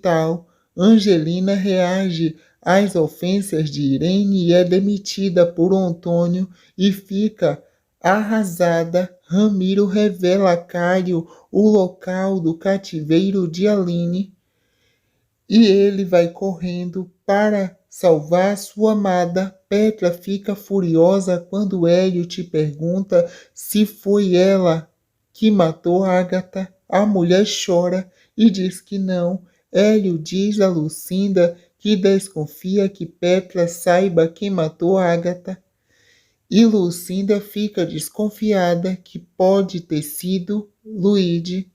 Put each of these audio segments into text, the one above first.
hospital, Angelina reage às ofensas de Irene e é demitida por Antônio e fica arrasada. Ramiro revela a Caio o local do cativeiro de Aline e ele vai correndo para salvar sua amada. Petra fica furiosa quando Hélio te pergunta se foi ela que matou Ágata. A mulher chora e diz que não. Hélio diz a Lucinda que desconfia que Petra saiba quem matou Ágata. E Lucinda fica desconfiada que pode ter sido Luíde.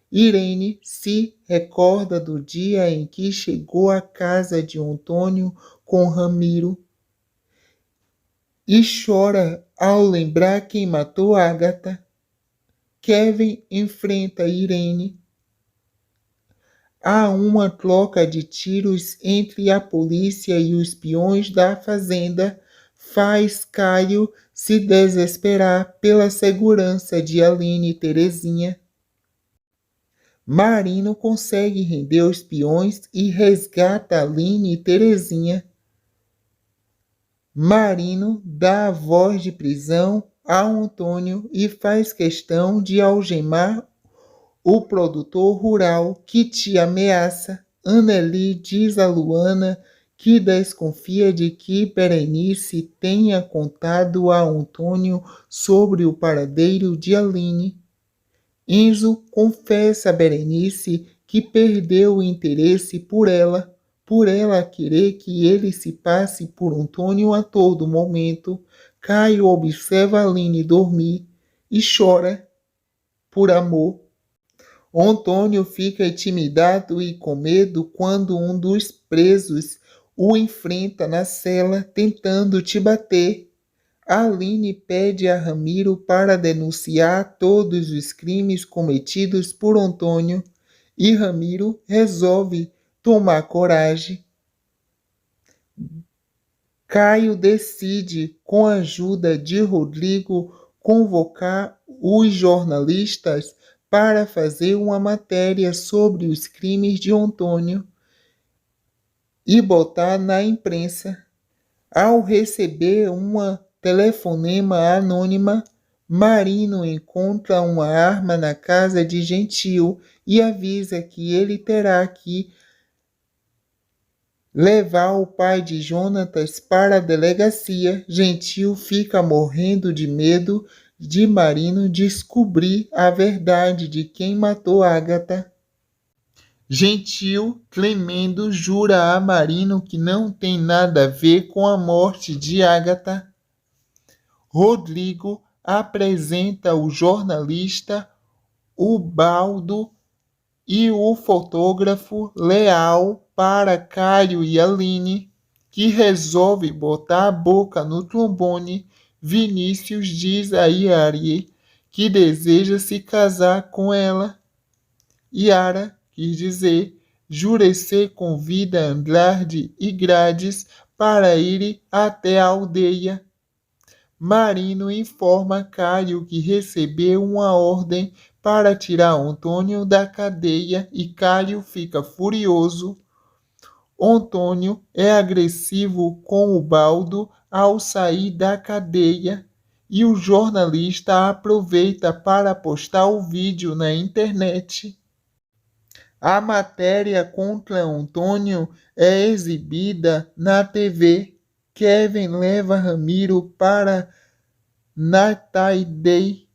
Irene se recorda do dia em que chegou à casa de Antônio com Ramiro e chora ao lembrar quem matou Ágata. Kevin enfrenta Irene. Há uma troca de tiros entre a polícia e os peões da fazenda. Faz Caio se desesperar pela segurança de Aline e Terezinha. Marino consegue render os peões e resgata Aline e Terezinha. Marino dá a voz de prisão a Antônio e faz questão de algemar o produtor rural que te ameaça. Anneli diz a Luana que desconfia de que Berenice tenha contado a Antônio sobre o paradeiro de Aline. Enzo confessa a Berenice que perdeu o interesse por ela querer que ele se passe por Antônio a todo momento. Caio observa Aline dormir e chora por amor. Antônio fica intimidado e com medo quando um dos presos o enfrenta na cela tentando te bater. Aline pede a Ramiro para denunciar todos os crimes cometidos por Antônio e Ramiro resolve tomar coragem. Caio decide, com a ajuda de Rodrigo, convocar os jornalistas para fazer uma matéria sobre os crimes de Antônio e botar na imprensa. Ao receber uma telefonema anônima, Marino encontra uma arma na casa de Gentil e avisa que ele terá que levar o pai de Jonatas para a delegacia. Gentil fica morrendo de medo de Marino descobrir a verdade de quem matou Ágata. Gentil, tremendo, jura a Marino que não tem nada a ver com a morte de Ágata. Rodrigo apresenta o jornalista Ubaldo e o fotógrafo Leal para Caio e Aline, que resolve botar a boca no trombone. Vinícius diz a Yari que deseja se casar com ela. Yara quis dizer, Jurecê convida Andrade e Grades para ir até a aldeia. Marino informa Caio que recebeu uma ordem para tirar Antônio da cadeia e Caio fica furioso. Antônio é agressivo com Ubaldo ao sair da cadeia e o jornalista aproveita para postar o vídeo na internet. A matéria contra Antônio é exibida na TV. Kevin leva Ramiro para Nataidei.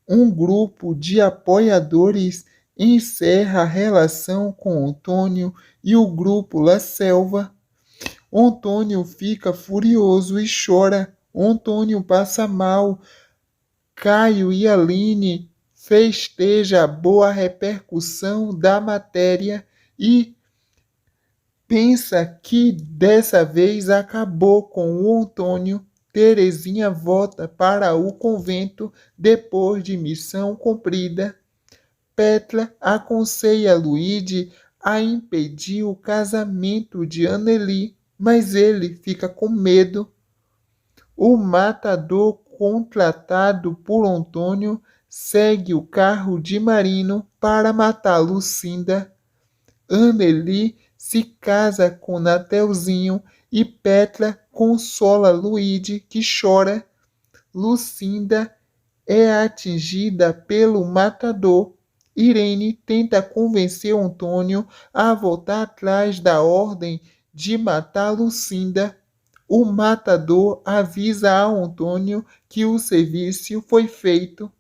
Um grupo de apoiadores encerra a relação com Antônio e o grupo La Selva. Antônio fica furioso e chora. Antônio passa mal. Caio e Aline festeja a boa repercussão da matéria e pensa que dessa vez acabou com o Antônio. Terezinha volta para o convento depois de missão cumprida. Petra aconselha Luíde a impedir o casamento de Anneli, mas ele fica com medo. O matador contratado por Antônio segue o carro de Marino para matar Lucinda. Anneli se casa com Natheuzinho e Petra consola Luíde, que chora. Lucinda é atingida pelo matador. Irene tenta convencer Antônio a voltar atrás da ordem de matar Lucinda. O matador avisa a Antônio que o serviço foi feito.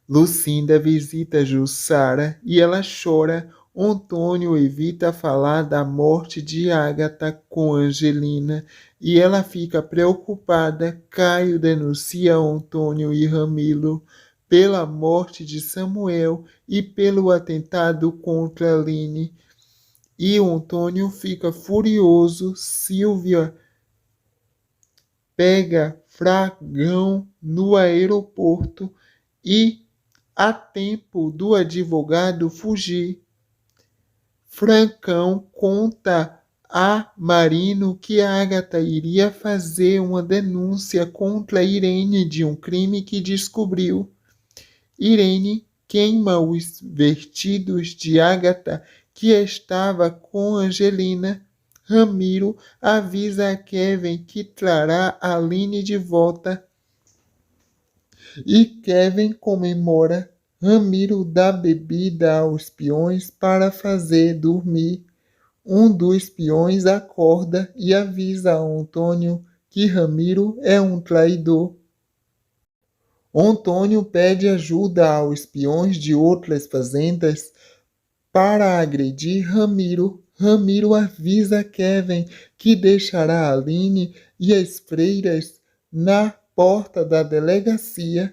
Lucinda visita Jussara e ela chora. Antônio evita falar da morte de Agatha com Angelina e ela fica preocupada. Caio denuncia Antônio e Ramiro pela morte de Samuel e pelo atentado contra Aline. E Antônio fica furioso. Silvia pega Fragão no aeroporto e há tempo do advogado fugir. Francão conta a Marino que Agatha iria fazer uma denúncia contra Irene de um crime que descobriu. Irene queima os vestidos de Agatha que estava com Angelina. Ramiro avisa a Kevin que trará Aline de volta. E Kevin comemora. Ramiro dá bebida aos peões para fazer dormir. Um dos peões acorda e avisa a Antônio que Ramiro é um traidor. Antônio pede ajuda aos peões de outras fazendas para agredir Ramiro. Ramiro avisa Kevin que deixará Aline e as freiras na porta da delegacia.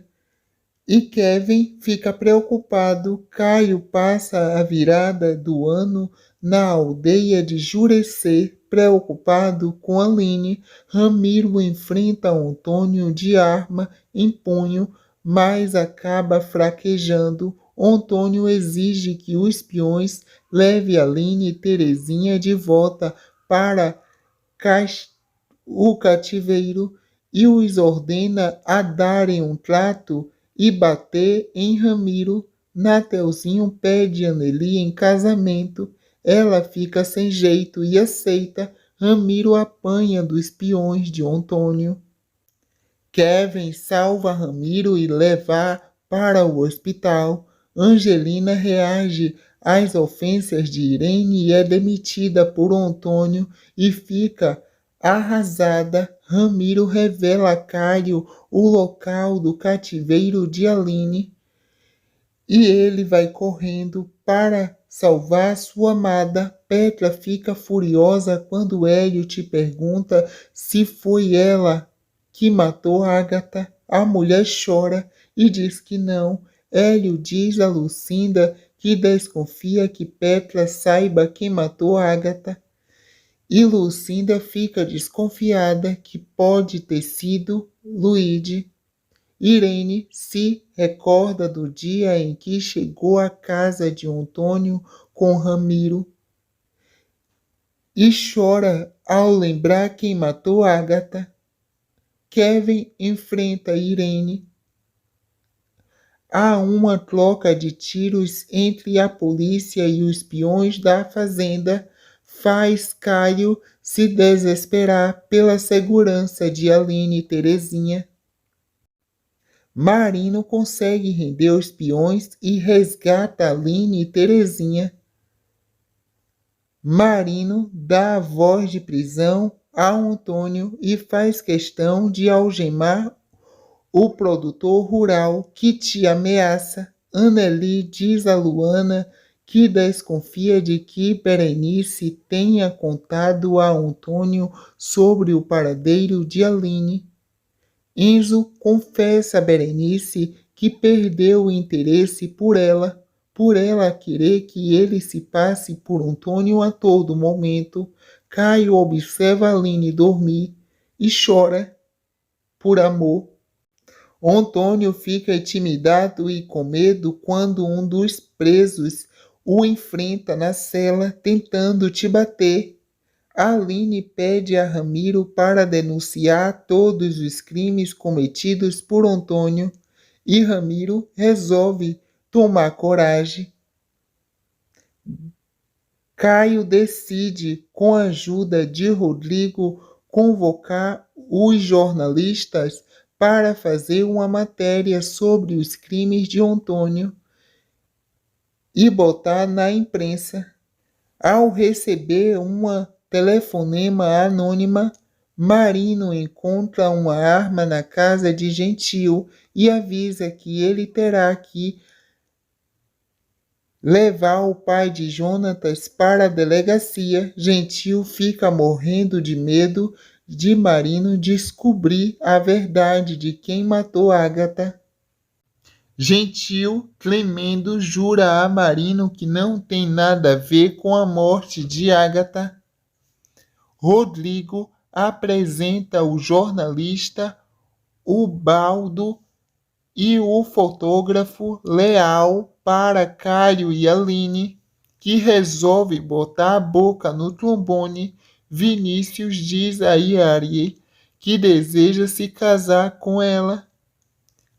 E Kevin fica preocupado. Caio passa a virada do ano na aldeia de Jurecê, preocupado com Aline. Ramiro enfrenta Antônio de arma em punho, mas acaba fraquejando. Antônio exige que os peões levem Aline e Terezinha de volta para o cativeiro e os ordena a darem um trato e bater em Ramiro. Natheuzinho pede Anneli em casamento. Ela fica sem jeito e aceita. Ramiro apanha dos peões de Antônio. Kevin salva Ramiro e leva para o hospital. Angelina reage às ofensas de Irene e é demitida por Antônio e fica arrasada. Ramiro revela a Caio o local do cativeiro de Aline e ele vai correndo para salvar sua amada. Petra fica furiosa quando Hélio te pergunta se foi ela que matou Agatha. A mulher chora e diz que não. Hélio diz a Lucinda que desconfia que Petra saiba quem matou Agatha. E Lucinda fica desconfiada que pode ter sido Luíde. Irene se recorda do dia em que chegou à casa de Antônio com Ramiro e chora ao lembrar quem matou Agatha. Kevin enfrenta Irene. Há uma troca de tiros entre a polícia e os peões da fazenda. Faz Caio se desesperar pela segurança de Aline e Terezinha. Marino consegue render os peões e resgata Aline e Terezinha. Marino dá a voz de prisão a Antônio e faz questão de algemar o produtor rural que te ameaça. Anneli diz a Luana que desconfia de que Berenice tenha contado a Antônio sobre o paradeiro de Aline. Enzo confessa a Berenice que perdeu o interesse por ela querer que ele se passe por Antônio a todo momento. Caio observa Aline dormir e chora por amor. Antônio fica intimidado e com medo quando um dos presos o enfrenta na cela tentando te bater. Aline pede a Ramiro para denunciar todos os crimes cometidos por Antônio e Ramiro resolve tomar coragem. Caio decide, com a ajuda de Rodrigo, convocar os jornalistas para fazer uma matéria sobre os crimes de Antônio e botar na imprensa. Ao receber uma telefonema anônima, Marino encontra uma arma na casa de Gentil e avisa que ele terá que levar o pai de Jonatas para a delegacia. Gentil fica morrendo de medo de Marino descobrir a verdade de quem matou Agatha. Gentil, tremendo, jura a Marino que não tem nada a ver com a morte de Agatha. Rodrigo apresenta o jornalista, o Baldo e o fotógrafo Leal para Caio e Aline, que resolve botar a boca no trombone. Vinícius diz a Yara que deseja se casar com ela.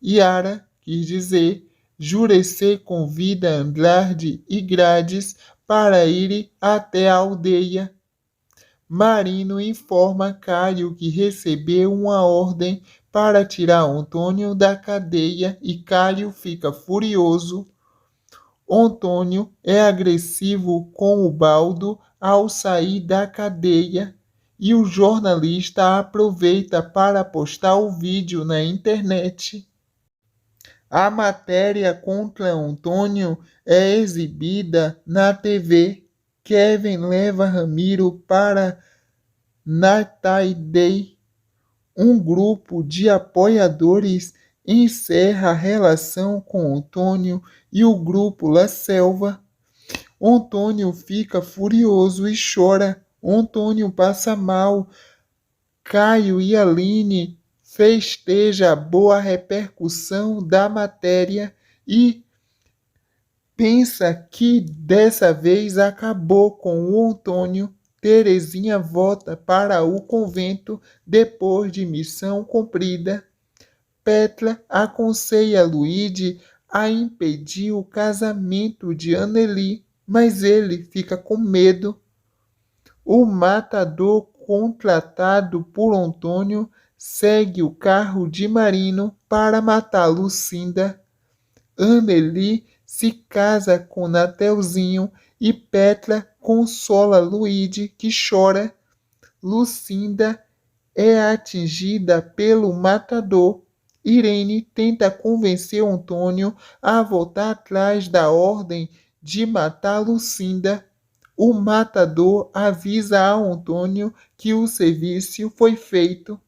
Yara quis dizer, Jurecê convida Andrade e Grades para ir até a aldeia. Marino informa Caio que recebeu uma ordem para tirar Antônio da cadeia e Caio fica furioso. Antônio é agressivo com o Baldo ao sair da cadeia e o jornalista aproveita para postar o vídeo na internet. A matéria contra Antônio é exibida na TV. Kevin leva Ramiro para Nataidei. Um grupo de apoiadores encerra a relação com Antônio e o grupo La Selva. Antônio fica furioso e chora. Antônio passa mal. Caio e Aline festeja a boa repercussão da matéria e pensa que dessa vez acabou com o Antônio. Terezinha volta para o convento depois de missão cumprida. Petra aconselha Luigi a impedir o casamento de Anneli, mas ele fica com medo. O matador contratado por Antônio segue o carro de Marino para matar Lucinda. Anneli se casa com Natelzinho e Petra consola Luigi, que chora. Lucinda é atingida pelo matador. Irene tenta convencer Antônio a voltar atrás da ordem de matar Lucinda. O matador avisa a Antônio que o serviço foi feito.